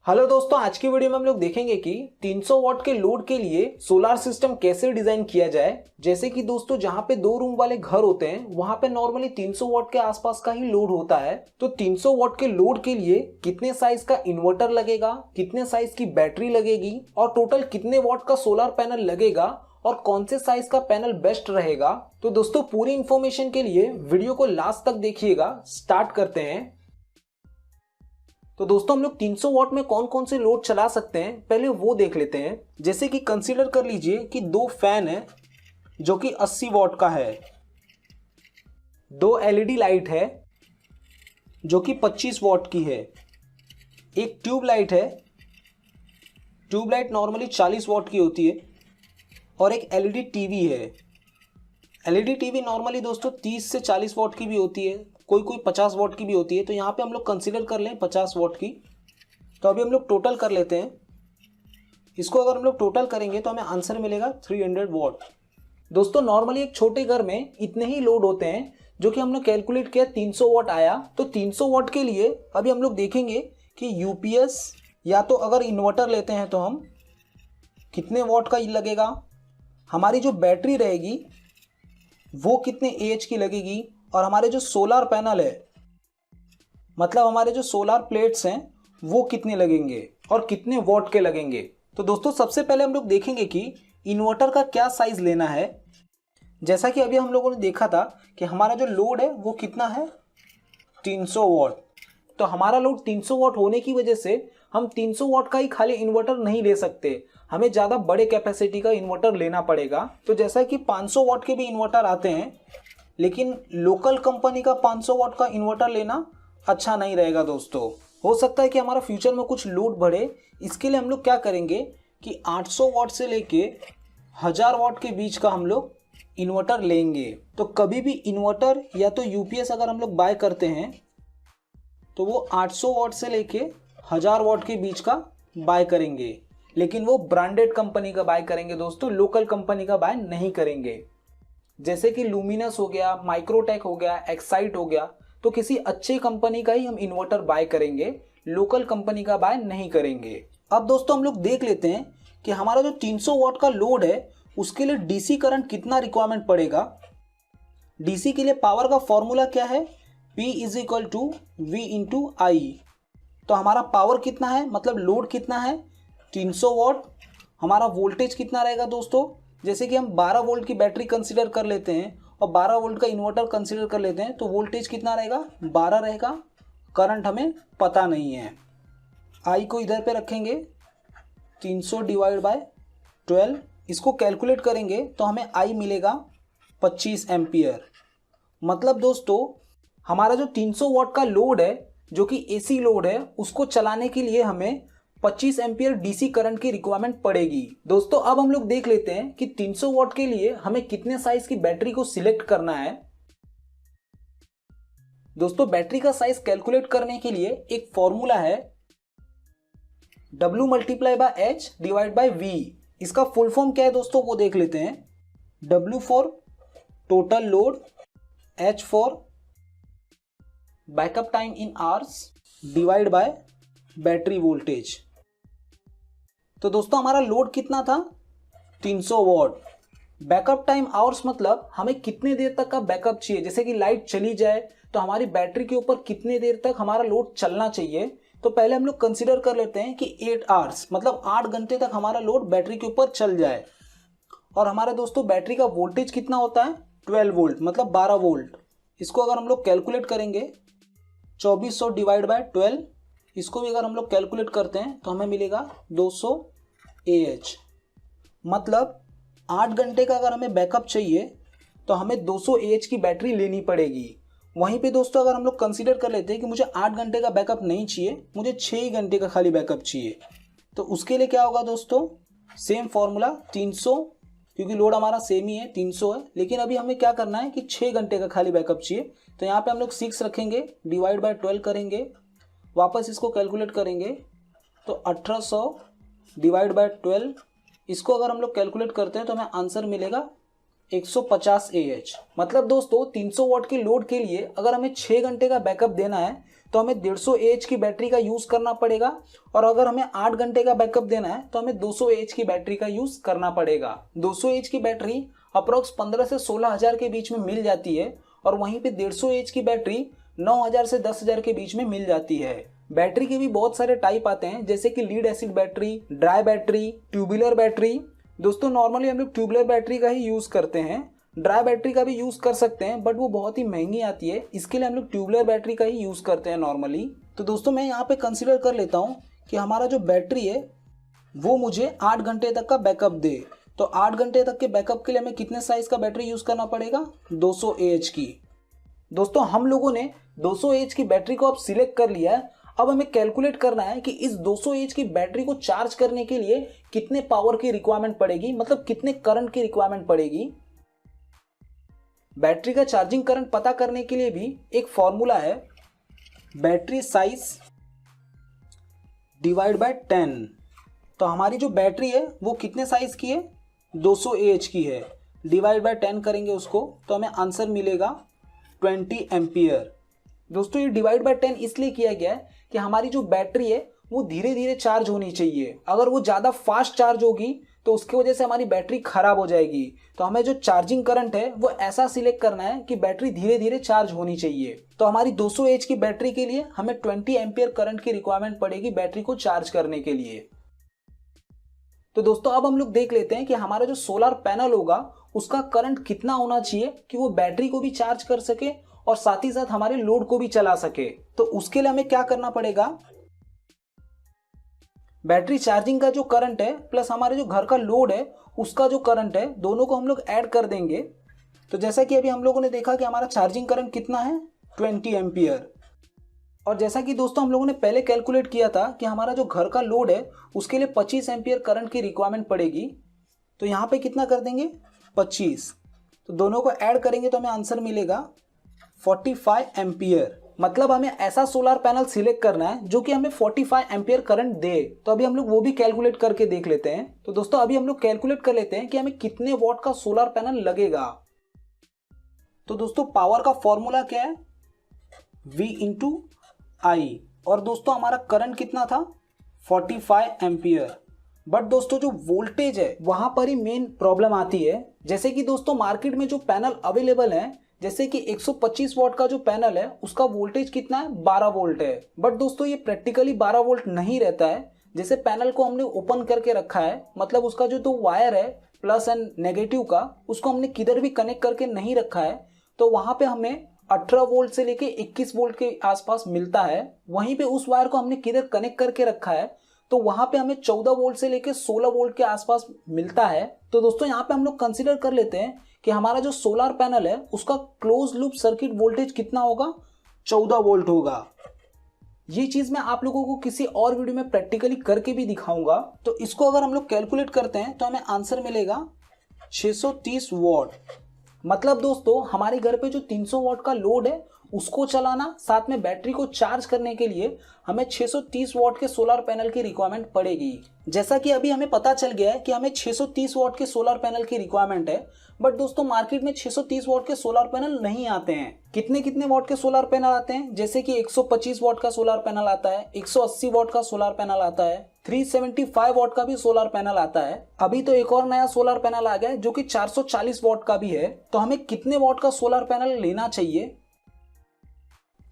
Hello दोस्तों, आज की वीडियो में हम लोग देखेंगे कि 300 वॉट के लोड के लिए सोलार सिस्टम कैसे डिजाइन किया जाए। जैसे कि दोस्तों जहां पे 2 रूम वाले घर होते हैं वहां पे नॉर्मली 300 वॉट के आसपास का ही लोड होता है। तो 300 वॉट के लोड के लिए कितने साइज का इन्वर्टर लगेगा, कितने साइज की बैटरी लगेगी और टोटल कितने वॉट का सोलर पैनल लगेगा और कौन से साइज का पैनल बेस्ट रहेगा। तो दोस्तों पूरी इंफॉर्मेशन के लिए वीडियो को लास्ट तक देखिएगा। स्टार्ट करते हैं। तो दोस्तों हम लोग 300 वॉट में कौन कौन से लोड चला सकते हैं पहले वो देख लेते हैं। जैसे कि कंसीडर कर लीजिए कि 2 फैन है जो कि 80 वॉट का है, 2 एलईडी लाइट है जो कि 25 वॉट की है, एक ट्यूब लाइट है, ट्यूब लाइट नॉर्मली 40 वॉट की होती है, और एक एलईडी टीवी है। एलईडी टीवी नॉर्मली दोस्तों 30 से 40 वॉट की भी होती है, कोई 50 वॉट की भी होती है। तो यहाँ पे हम लोग कंसीडर कर लें 50 वॉट की। तो अभी हम लोग टोटल कर लेते हैं। इसको अगर हम लोग टोटल करेंगे तो हमें आंसर मिलेगा 300 वॉट। दोस्तों नॉर्मली एक छोटे घर में इतने ही लोड होते हैं, जो कि हमने कैलकुलेट किया 300 वॉट आया। तो 300 वॉट के लिए अभी हम लोग देखेंगे कि यूपीएस या तो अगर इन्वर्टर लेते हैं तो हम कितने वॉट का लगेगा, हमारी जो बैटरी रहेगी वो कितने एच की लगेगी, और हमारे जो सोलर पैनल है मतलब हमारे जो सोलर प्लेट्स हैं वो कितने लगेंगे और कितने वॉट के लगेंगे। तो दोस्तों सबसे पहले हम लोग देखेंगे कि इन्वर्टर का क्या साइज लेना है। जैसा कि अभी हम लोगों ने देखा था कि हमारा जो लोड है वो कितना है 300 वॉट। तो हमारा लोड 300 वॉट होने की वजह से हम 300 वॉट का ही खाली इन्वर्टर नहीं ले सकते, हमें ज़्यादा बड़े कैपेसिटी का इन्वर्टर लेना पड़ेगा। तो जैसा कि 500 वॉट के भी इन्वर्टर आते हैं, लेकिन लोकल कंपनी का 500 वॉट का इन्वर्टर लेना अच्छा नहीं रहेगा दोस्तों। हो सकता है कि हमारा फ्यूचर में कुछ लोड बढ़े। इसके लिए हम लोग क्या करेंगे कि 800 वॉट से लेके 1000 वॉट के बीच का हम लोग इन्वर्टर लेंगे। तो कभी भी इन्वर्टर या तो यूपीएस अगर हम लोग बाय करते हैं तो वो 800 वॉट से लेके 1000 वॉट के बीच का बाय करेंगे, लेकिन वो ब्रांडेड कंपनी का बाय करेंगे दोस्तों, लोकल कंपनी का बाय नहीं करेंगे। जैसे कि लुमिनस हो गया, माइक्रोटेक हो गया, एक्साइट हो गया। तो किसी अच्छी कंपनी का ही हम इन्वर्टर बाय करेंगे, लोकल कंपनी का बाय नहीं करेंगे। अब दोस्तों हम लोग देख लेते हैं कि हमारा जो 300 वॉट का लोड है उसके लिए डीसी करंट कितना रिक्वायरमेंट पड़ेगा। डीसी के लिए पावर का फॉर्मूला क्या है, P = V × I। तो हमारा पावर कितना है मतलब लोड कितना है 300 वॉट। हमारा वोल्टेज कितना रहेगा दोस्तों, जैसे कि हम 12 वोल्ट की बैटरी कंसीडर कर लेते हैं और 12 वोल्ट का इन्वर्टर कंसीडर कर लेते हैं, तो वोल्टेज कितना रहेगा 12 रहेगा। करंट हमें पता नहीं है। आई को इधर पे रखेंगे, 300 / 12, इसको कैलकुलेट करेंगे तो हमें आई मिलेगा 25 एम्पियर। मतलब दोस्तों हमारा जो 300 वॉट का लोड है जो कि एसी लोड है, उसको चलाने के लिए हमें 25 एम्पियर डीसी करंट की रिक्वायरमेंट पड़ेगी। दोस्तों अब हम लोग देख लेते हैं कि 300 वॉट के लिए हमें कितने साइज की बैटरी को सिलेक्ट करना है। दोस्तों बैटरी का साइज कैलकुलेट करने के लिए एक फॉर्मूला है W × H / V। इसका फुल फॉर्म क्या है दोस्तों वो देख लेते हैं। W for total load, H for backup time in hours divide by battery voltage. तो दोस्तों हमारा लोड कितना था 300 वॉट। बैकअप टाइम आवर्स मतलब हमें कितने देर तक का बैकअप चाहिए। जैसे कि लाइट चली जाए तो हमारी बैटरी के ऊपर कितने देर तक हमारा लोड चलना चाहिए। तो पहले हम लोग कंसीडर कर लेते हैं कि 8 आवर्स मतलब 8 घंटे तक हमारा लोड बैटरी के ऊपर चल जाए। और हमारा दोस्तों बैटरी का वोल्टेज कितना होता है 12 वोल्ट मतलब 12 वोल्ट। इसको अगर हम लोग कैलकुलेट करेंगे 2400 / 12, इसको भी अगर हम लोग कैलकुलेट करते हैं तो हमें मिलेगा 200 AH। मतलब 8 घंटे का अगर हमें बैकअप चाहिए तो हमें 200 AH की बैटरी लेनी पड़ेगी। वहीं पे दोस्तों अगर हम लोग कंसीडर कर लेते हैं कि मुझे 8 घंटे का बैकअप नहीं चाहिए, मुझे 6 ही घंटे का खाली बैकअप चाहिए, तो उसके लिए क्या होगा दोस्तों सेम फॉर्मूला 300, क्योंकि लोड हमारा सेम ही है 300 है, लेकिन अभी हमें क्या करना है कि 6 घंटे का खाली बैकअप चाहिए। तो यहाँ पे हम लोग 6 रखेंगे, डिवाइड बाय 12 करेंगे, वापस इसको कैलकुलेट करेंगे तो 1800 / 12, इसको अगर हम लोग कैलकुलेट करते हैं तो हमें आंसर मिलेगा 150 AH। मतलब दोस्तों 300 वॉट के लोड के लिए अगर हमें 6 घंटे का बैकअप देना है तो हमें 150 AH की बैटरी का यूज करना पड़ेगा, और अगर हमें 8 घंटे का बैकअप देना है तो हमें 200 AH की बैटरी का यूज करना पड़ेगा। 200 AH की बैटरी अप्रोक्स 15 से 16,000 के बीच में मिल जाती है, और वहीं पे 150 AH की बैटरी 9,000 से 10,000 के बीच में मिल जाती है। बैटरी के भी बहुत सारे टाइप आते हैं, जैसे कि lead acid battery, dry battery, tubular battery. दोस्तों नॉर्मली हम लोग ट्यूबुलर बैटरी का ही यूज करते हैं, ड्राई बैटरी का भी यूज कर सकते हैं बट वो बहुत ही महंगी आती है, इसके लिए हम लोग ट्यूबुलर बैटरी का ही यूज करते हैं नॉर्मली। तो दोस्तों मैं यहाँ पे कंसिडर कर लेता हूँ कि हमारा जो बैटरी है वो मुझे 8 घंटे तक का बैकअप दे। तो 8 घंटे तक के बैकअप के लिए हमें कितने साइज का बैटरी यूज करना पड़ेगा? 200 AH की। दोस्तों हम लोगों ने 200 AH की बैटरी को अब सिलेक्ट कर लिया है। अब हमें कैलकुलेट करना है कि इस 200 AH की बैटरी को चार्ज करने के लिए कितने पावर की रिक्वायरमेंट पड़ेगी, मतलब कितने करंट की रिक्वायरमेंट पड़ेगी। बैटरी का चार्जिंग करंट पता करने के लिए भी एक फॉर्मूला है, बैटरी साइज डिवाइड बाय 10। तो हमारी जो बैटरी है वो कितने साइज की है? 200 AH की है। डिवाइड बाय 10 करेंगे उसको तो हमें आंसर मिलेगा 20 एम्पियर। दोस्तों ये डिवाइड बाय 10 इसलिए किया गया है कि हमारी जो बैटरी है वो धीरे धीरे चार्ज होनी चाहिए। अगर वो ज़्यादा फास्ट चार्ज होगी तो उसकी वजह से हमारी बैटरी खराब हो जाएगी। तो हमें जो चार्जिंग करंट है वो ऐसा सिलेक्ट करना है कि बैटरी धीरे धीरे चार्ज होनी चाहिए। तो हमारी 200 AH की बैटरी के लिए हमें 20 एम्पियर करंट की रिक्वायरमेंट पड़ेगी बैटरी को चार्ज करने के लिए। तो दोस्तों अब हम लोग देख लेते हैं कि हमारा जो सोलर पैनल होगा उसका करंट कितना होना चाहिए कि वो बैटरी को भी चार्ज कर सके और साथ ही साथ हमारे लोड को भी चला सके। तो उसके लिए हमें क्या करना पड़ेगा? बैटरी चार्जिंग का जो करंट है प्लस हमारे जो घर का लोड है उसका जो करंट है, दोनों को हम लोग ऐड कर देंगे। तो जैसा कि अभी हम लोगों ने देखा कि हमारा चार्जिंग करंट कितना है? 20 एम्पियर। और जैसा कि दोस्तों हम लोगों ने पहले कैलकुलेट किया था कि हमारा जो घर का लोड है उसके लिए 25 एम्पियर करंट की रिक्वायरमेंट पड़ेगी। तो यहाँ पे कितना कर देंगे? 25। तो दोनों को ऐड करेंगे तो हमें आंसर मिलेगा 45 एम्पियर। मतलब हमें ऐसा सोलर पैनल सिलेक्ट करना है जो कि हमें 45 एम्पियर करंट दे। तो अभी हम लोग वो भी कैलकुलेट करके देख लेते हैं। तो दोस्तों अभी हम लोग कैलकुलेट कर लेते हैं कि हमें कितने वॉट का सोलर पैनल लगेगा। तो दोस्तों पावर का फॉर्मूला क्या है? V इंटू आई। और दोस्तों हमारा करंट कितना था? 45 एम्पियर। बट दोस्तों जो वोल्टेज है वहां पर ही मेन प्रॉब्लम आती है। जैसे कि दोस्तों मार्केट में जो पैनल अवेलेबल है, जैसे कि 125 वॉट का जो पैनल है उसका वोल्टेज कितना है? 12 वोल्ट है। बट दोस्तों ये प्रैक्टिकली 12 वोल्ट नहीं रहता है। जैसे पैनल को हमने ओपन करके रखा है, मतलब उसका जो दो वायर है प्लस एंड नेगेटिव का, उसको हमने किधर भी कनेक्ट करके नहीं रखा है, तो वहां पे हमें 18 वोल्ट से लेके 21 वोल्ट के आसपास मिलता है। वहीं पे उस वायर को हमने किधर कनेक्ट करके रखा है तो वहां पे हमें 14 वोल्ट से लेके 16 वोल्ट के आसपास मिलता है। तो दोस्तों यहाँ पे हम लोग कंसीडर कर लेते हैं कि हमारा जो सोलर पैनल है उसका क्लोज लूप सर्किट वोल्टेज कितना होगा? 14 वोल्ट होगा। ये चीज मैं आप लोगों को किसी और वीडियो में प्रैक्टिकली करके भी दिखाऊंगा। तो इसको अगर हम लोग कैलकुलेट करते हैं तो हमें आंसर मिलेगा 630 वॉट। मतलब दोस्तों हमारे घर पे जो 300 वॉट का लोड है उसको चलाना, साथ में बैटरी को चार्ज करने के लिए हमें 630 वॉट के सोलर पैनल की रिक्वायरमेंट पड़ेगी। जैसा कि अभी हमें पता चल गया है कि हमें 630 वॉट के सोलर पैनल की रिक्वायरमेंट है। बट दोस्तों मार्केट में 630 वॉट के सोलर पैनल नहीं आते हैं। कितने कितने वॉट के सोलर पैनल आते हैं? जैसे कि 125 वॉट का सोलर पैनल आता है, 180 वॉट का सोलर पैनल आता है, 375 वॉट का भी सोलर पैनल आता है। अभी तो एक और नया सोलर पैनल आ गया है जो कि 440 वॉट का भी है। तो हमें कितने वॉट का सोलर पैनल लेना चाहिए?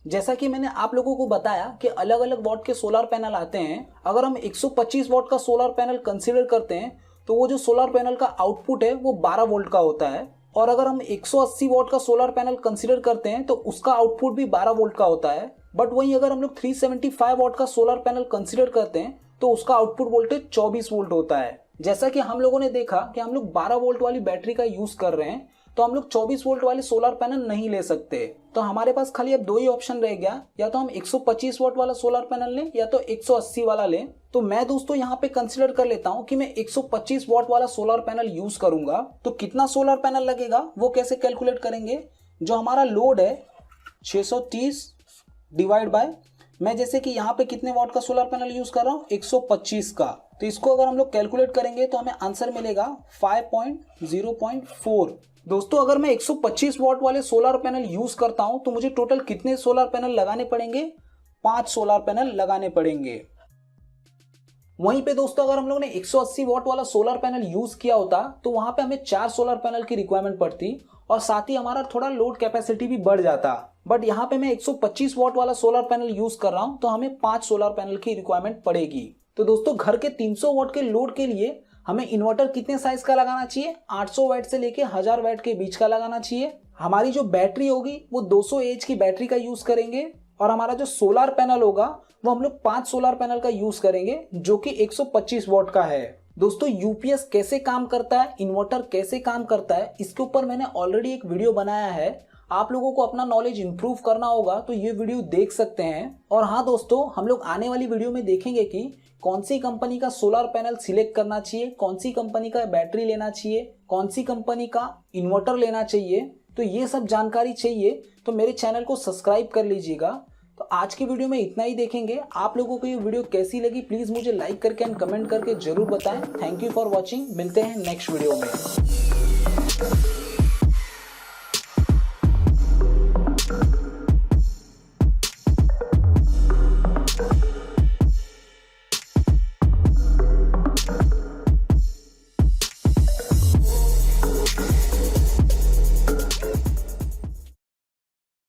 जैसा कि मैंने आप लोगों को बताया कि अलग अलग वॉट के सोलर पैनल आते हैं। अगर हम 125 वॉट का सोलर पैनल कंसीडर करते हैं तो वो जो सोलर पैनल का आउटपुट है वो 12 वोल्ट का होता है। और अगर हम 180 वॉट का सोलर पैनल कंसीडर करते हैं तो उसका आउटपुट भी 12 वोल्ट का होता है। बट वहीं अगर हम लोग 375 वॉट का सोलर पैनल कंसीडर करते हैं तो उसका आउटपुट वोल्टेज 24 वोल्ट होता है। जैसा कि हम लोगों ने देखा कि हम लोग 12 वोल्ट वाली बैटरी का यूज कर रहे हैं तो हम लोग 24 वोल्ट वाले सोलर पैनल नहीं ले सकते। तो हमारे पास खाली अब दो ही ऑप्शन रह गया, या तो हम 125 वोल्ट वाला सोलर पैनल लें या तो 180 वाला लें। तो मैं दोस्तों यहाँ पे कंसीडर कर लेता हूँ कि मैं 125 वॉट वाला सोलर पैनल यूज करूंगा। तो कितना सोलर पैनल लगेगा वो कैसे कैलकुलेट करेंगे? जो हमारा लोड है 630 डिवाइड बाय, मैं जैसे कि यहाँ पे कितने वॉट का सोलर पैनल यूज कर रहा हूँ? 125 का। तो इसको अगर हम लोग कैलकुलेट करेंगे तो हमें आंसर मिलेगा 5.0.4 दोस्तों अगर मैं 125 वॉट वाले सोलर पैनल यूज करता हूं तो मुझे टोटल कितने सोलर पैनल लगाने पड़ेंगे? 5 सोलर पैनल लगाने पड़ेंगे। वहीं पे दोस्तों अगर हम लोगों ने 180 वॉट वाला सोलर पैनल यूज किया होता तो वहां पे हमें 4 सोलर पैनल की रिक्वायरमेंट पड़ती और साथ ही हमारा थोड़ा लोड कैपेसिटी भी बढ़ जाता। बट यहाँ पे मैं 125 वॉट वाला सोलर पैनल यूज कर रहा हूं तो हमें 5 सोलर पैनल की रिक्वायरमेंट पड़ेगी। तो दोस्तों घर के 300 वॉट के लोड के लिए हमें इन्वर्टर कितने साइज का लगाना चाहिए? 800 वैट से लेके 1000 वैट के बीच का लगाना चाहिए। हमारी जो बैटरी होगी वो 200 एच की बैटरी का यूज करेंगे और हमारा जो सोलर पैनल होगा वो हम लोग 5 सोलर पैनल का यूज करेंगे जो कि 125 वॉट का है। दोस्तों यूपीएस कैसे काम करता है, इन्वर्टर कैसे काम करता है, इसके ऊपर मैंने ऑलरेडी एक वीडियो बनाया है। आप लोगों को अपना नॉलेज इंप्रूव करना होगा तो ये वीडियो देख सकते हैं। और हाँ दोस्तों, हम लोग आने वाली वीडियो में देखेंगे कि कौन सी कंपनी का सोलर पैनल सिलेक्ट करना चाहिए, कौन सी कंपनी का बैटरी लेना चाहिए, कौन सी कंपनी का इन्वर्टर लेना चाहिए। तो ये सब जानकारी चाहिए तो मेरे चैनल को सब्सक्राइब कर लीजिएगा। तो आज की वीडियो में इतना ही देखेंगे। आप लोगों को ये वीडियो कैसी लगी प्लीज मुझे लाइक करके एंड कमेंट करके जरूर बताएं। Thank you for watching. मिलते हैं नेक्स्ट वीडियो में।